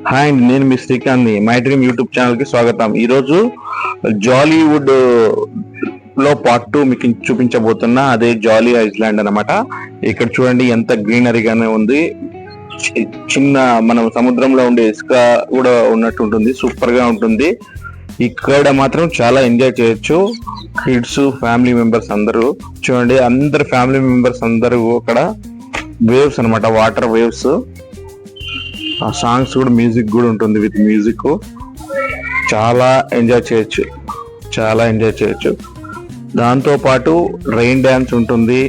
Hi అండి, నేను మీ Srikanth. My dream YouTube channel కి స్వాగతం. ఈరోజు జాలీవుడ్ లో పార్ట్ 2 మీకు చూపించబోతున్నా. అదే జాలీ ఐలాండ్ అన్నమాట. ఇక్కడ చూడండి ఎంత గ్రీనరీగానే ఉంది. చిన్న మనం సముద్రంలో ఉండే ఇసుక కూడా ఉన్నట్టు ఉంటుంది. సూపర్ గా ఉంటుంది. ఇక్కడ మాత్రం చాలా ఎంజాయ్ చేయొచ్చు. కిడ్స్, ఫ్యామిలీ మెంబర్స్ అందరూ చూడండి. అందరు ఫ్యామిలీ మెంబర్స్ అందరూ అక్కడ వేవ్స్ అన్నమాట, వాటర్ వేవ్స్. ఆ సాంగ్స్ కూడా, మ్యూజిక్ కూడా ఉంటుంది. విత్ మ్యూజిక్ చాలా ఎంజాయ్ చేయొచ్చు. దాంతో పాటు రెయిన్ డ్యాన్స్ ఉంటుంది.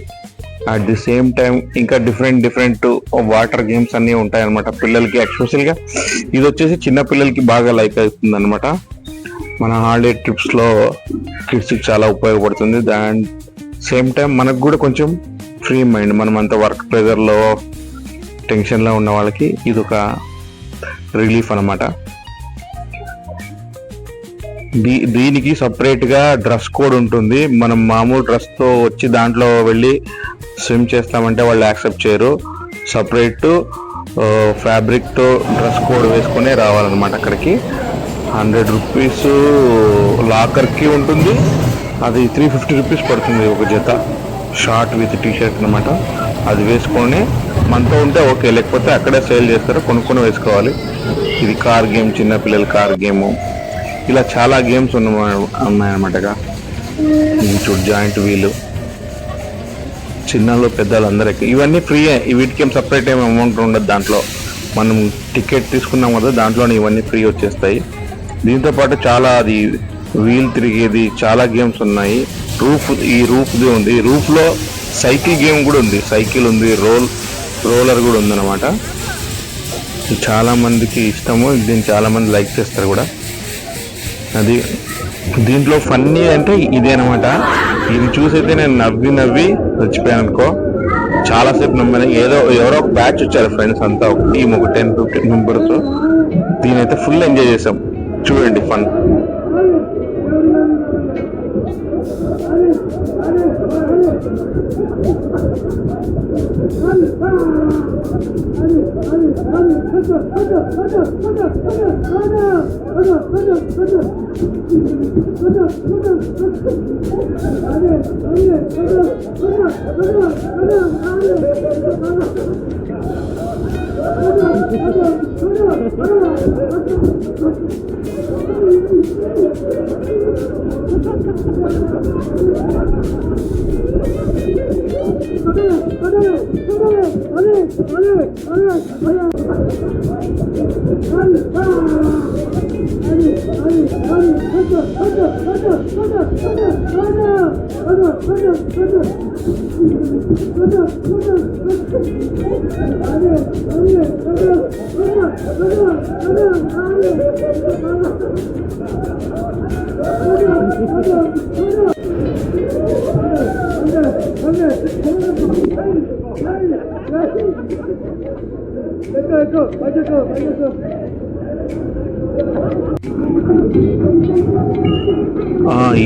అట్ ది సేమ్ టైం ఇంకా డిఫరెంట్ వాటర్ గేమ్స్ అన్ని ఉంటాయి అనమాట. పిల్లలకి ఎక్స్పెషల్ గా ఇది వచ్చేసి చిన్న పిల్లలకి బాగా లైక్ అవుతుంది అనమాట. మన హాలిడే ట్రిప్స్ లో కిడ్స్ కి చాలా ఉపయోగపడుతుంది. దాని సేమ్ టైం మనకు కూడా కొంచెం ఫ్రీ మైండ్. మనం అంత వర్క్ ప్రెజర్ లో, టెన్షన్ లో ఉన్న వాళ్ళకి ఇది ఒక రిలీఫ్ అనమాట. దీనికి సపరేట్ గా డ్రెస్ కోడ్ ఉంటుంది. మనం మామూలు డ్రెస్ తో వచ్చి దాంట్లో వెళ్ళి స్విమ్ చేస్తామంటే వాళ్ళు యాక్సెప్ట్ చేయరు. సపరేట్ ఫ్యాబ్రిక్ తో డ్రెస్ కోడ్ వేసుకునే రావాలన్నమాట అక్కడికి. 100 రూపీస్ లాకర్ కి ఉంటుంది. అది 350 రూపీస్ పడుతుంది ఒక జత. షార్ట్ విత్ టీ షర్ట్ అనమాట. అది వేసుకొని మనతో ఉంటే ఓకే, లేకపోతే అక్కడే సేల్ చేస్తారు, కొనుక్కొని వేసుకోవాలి. ఇది కార్ గేమ్, చిన్నపిల్లల కార్ గేమ్. ఇలా చాలా గేమ్స్ ఉన్నాయన్నమాట. ఇది చూడు, జాయింట్ వీలు, చిన్నలు పెద్దలు అందరికి. ఇవన్నీ ఫ్రీయే. వీటికి ఏం సపరేట్ ఏం అమౌంట్ ఉండదు. దాంట్లో మనం టికెట్ తీసుకున్నాం కదా, దాంట్లోనే ఇవన్నీ ఫ్రీ వచ్చేస్తాయి. దీంతో పాటు చాలా అది వీల్ తిరిగేది చాలా గేమ్స్ ఉన్నాయి. రూఫ్ది ఉంది. రూఫ్ లో సైకిల్ గేమ్ కూడా ఉంది. సైకిల్ ఉంది, రోలర్ కూడా ఉంది అనమాట. చాలా మందికి ఇష్టము. దీన్ని చాలా మంది లైక్ చేస్తారు కూడా. అది దీంట్లో ఫన్నీ అంటే ఇదే అనమాట. ఇది చూసైతే నేను నవ్వి చచ్చిపోయాను అనుకో. చాలాసేపు నమ్మాను. ఎవరో ఒక బ్యాచ్ వచ్చారు ఫ్రెండ్స్ అంతా, ఒక టీమ్, ఒక 10-15 మెంబర్స్. దీనైతే ఫుల్ ఎంజాయ్ చేసాం. చూడండి ఫన్.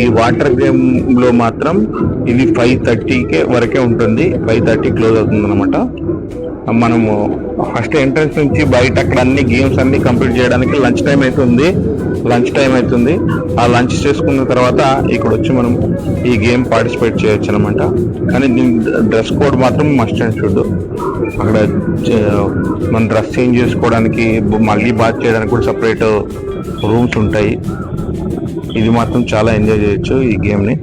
ఈ వాటర్ గేమ్ లో మాత్రం ఇది 5:30 వరకే ఉంటుంది. 5:30 క్లోజ్ అవుతుంది అనమాట. మనము ఫస్ట్ ఎంట్రన్స్ నుంచి బయట అక్కడ అన్ని గేమ్స్ అన్ని కంప్లీట్ చేయడానికి లంచ్ టైం అవుతుంది. ఆ లంచ్ చేసుకున్న తర్వాత ఇక్కడ వచ్చి మనం ఈ గేమ్ పార్టిసిపేట్ చేయొచ్చు అనమాట. కానీ డ్రెస్ కోడ్ మాత్రం మస్ట్ అండ్ షుడ్. అక్కడ మన డ్రెస్ చేంజ్ చేసుకోవడానికి, మళ్ళీ బాత్ చేయడానికి కూడా సపరేట్ రూమ్స్ ఉంటాయి. ఇది మాత్రం చాలా ఎంజాయ్ చేయొచ్చు ఈ గేమ్ని.